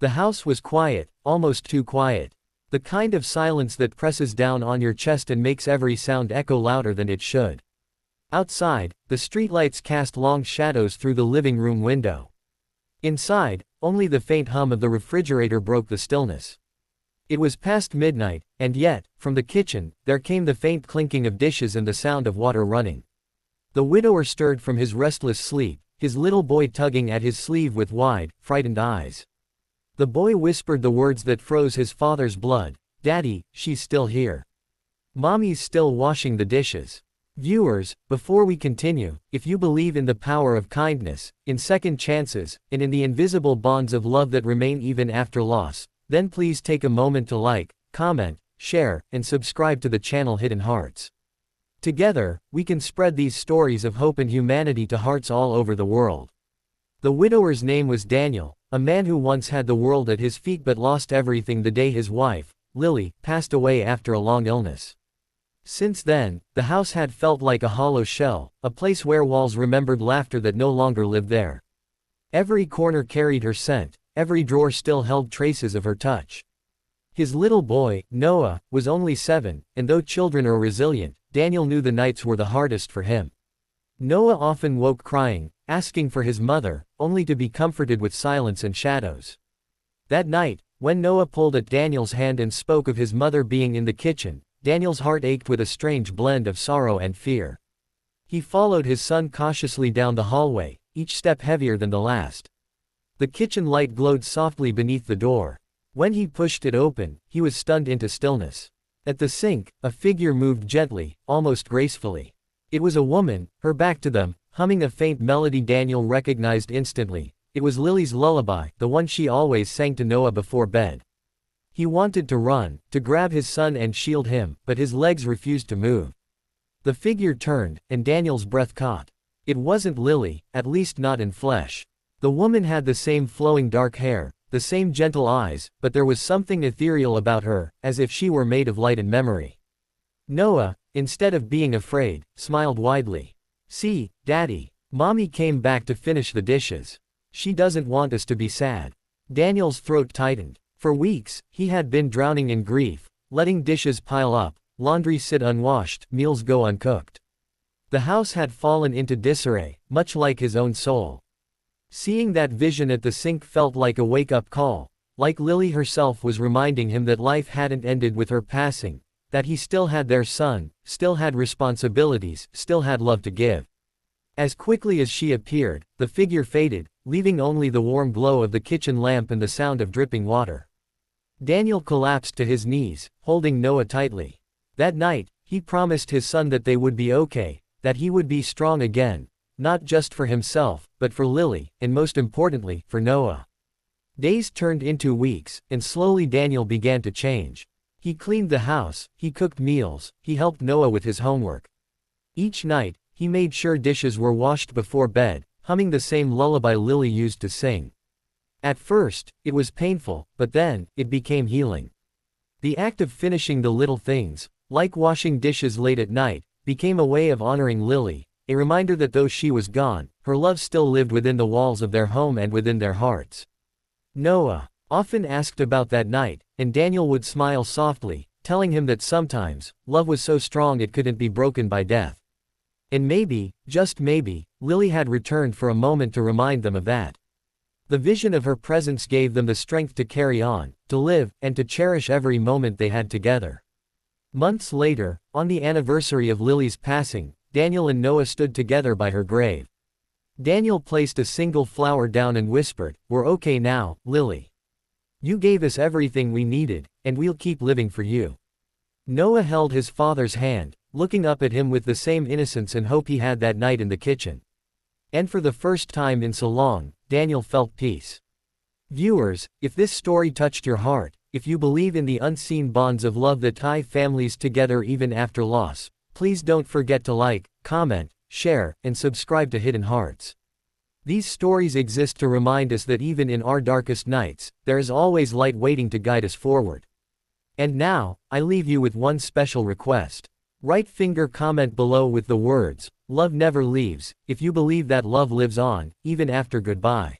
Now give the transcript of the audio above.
The house was quiet, almost too quiet. The kind of silence that presses down on your chest and makes every sound echo louder than it should. Outside, the streetlights cast long shadows through the living room window. Inside, only the faint hum of the refrigerator broke the stillness. It was past midnight, and yet, from the kitchen, there came the faint clinking of dishes and the sound of water running. The widower stirred from his restless sleep, his little boy tugging at his sleeve with wide, frightened eyes. The boy whispered the words that froze his father's blood, "Daddy, she's still here. Mommy's still washing the dishes." Viewers, before we continue, if you believe in the power of kindness, in second chances, and in the invisible bonds of love that remain even after loss, then please take a moment to like, comment, share, and subscribe to the channel Hidden Hearts. Together, we can spread these stories of hope and humanity to hearts all over the world. The widower's name was Daniel, a man who once had the world at his feet but lost everything the day his wife, Lily, passed away after a long illness. Since then, the house had felt like a hollow shell, a place where walls remembered laughter that no longer lived there. Every corner carried her scent, every drawer still held traces of her touch. His little boy, Noah, was only 7, and though children are resilient, Daniel knew the nights were the hardest for him. Noah often woke crying, asking for his mother, only to be comforted with silence and shadows. That night, when Noah pulled at Daniel's hand and spoke of his mother being in the kitchen, Daniel's heart ached with a strange blend of sorrow and fear. He followed his son cautiously down the hallway, each step heavier than the last. The kitchen light glowed softly beneath the door. When he pushed it open, he was stunned into stillness. At the sink, a figure moved gently, almost gracefully. It was a woman, her back to them, humming a faint melody Daniel recognized instantly. It was Lily's lullaby, the one she always sang to Noah before bed. He wanted to run, to grab his son and shield him, but his legs refused to move. The figure turned, and Daniel's breath caught. It wasn't Lily, at least not in flesh. The woman had the same flowing dark hair, the same gentle eyes, but there was something ethereal about her, as if she were made of light and memory. Noah, instead of being afraid, smiled widely. "See, Daddy, Mommy came back to finish the dishes. She doesn't want us to be sad." Daniel's throat tightened. For weeks, he had been drowning in grief, letting dishes pile up, laundry sit unwashed, meals go uncooked. The house had fallen into disarray, much like his own soul. Seeing that vision at the sink felt like a wake-up call, like Lily herself was reminding him that life hadn't ended with her passing, that he still had their son, still had responsibilities, still had love to give. As quickly as she appeared, the figure faded, leaving only the warm glow of the kitchen lamp and the sound of dripping water. Daniel collapsed to his knees, holding Noah tightly. That night, he promised his son that they would be okay, that he would be strong again, not just for himself, but for Lily, and most importantly, for Noah. Days turned into weeks, and slowly Daniel began to change. He cleaned the house, he cooked meals, he helped Noah with his homework. Each night, he made sure dishes were washed before bed, humming the same lullaby Lily used to sing. At first, it was painful, but then, it became healing. The act of finishing the little things, like washing dishes late at night, became a way of honoring Lily, a reminder that though she was gone, her love still lived within the walls of their home and within their hearts. Noah often asked about that night, and Daniel would smile softly, telling him that sometimes, love was so strong it couldn't be broken by death. And maybe, just maybe, Lily had returned for a moment to remind them of that. The vision of her presence gave them the strength to carry on, to live, and to cherish every moment they had together. Months later, on the anniversary of Lily's passing, Daniel and Noah stood together by her grave. Daniel placed a single flower down and whispered, "We're okay now, Lily. You gave us everything we needed, and we'll keep living for you." Noah held his father's hand, looking up at him with the same innocence and hope he had that night in the kitchen. And for the first time in so long, Daniel felt peace. Viewers, if this story touched your heart, if you believe in the unseen bonds of love that tie families together even after loss, please don't forget to like, comment, share, and subscribe to Hidden Hearts. These stories exist to remind us that even in our darkest nights, there is always light waiting to guide us forward. And now, I leave you with one special request. Right finger comment below with the words, "Love never leaves," if you believe that love lives on, even after goodbye.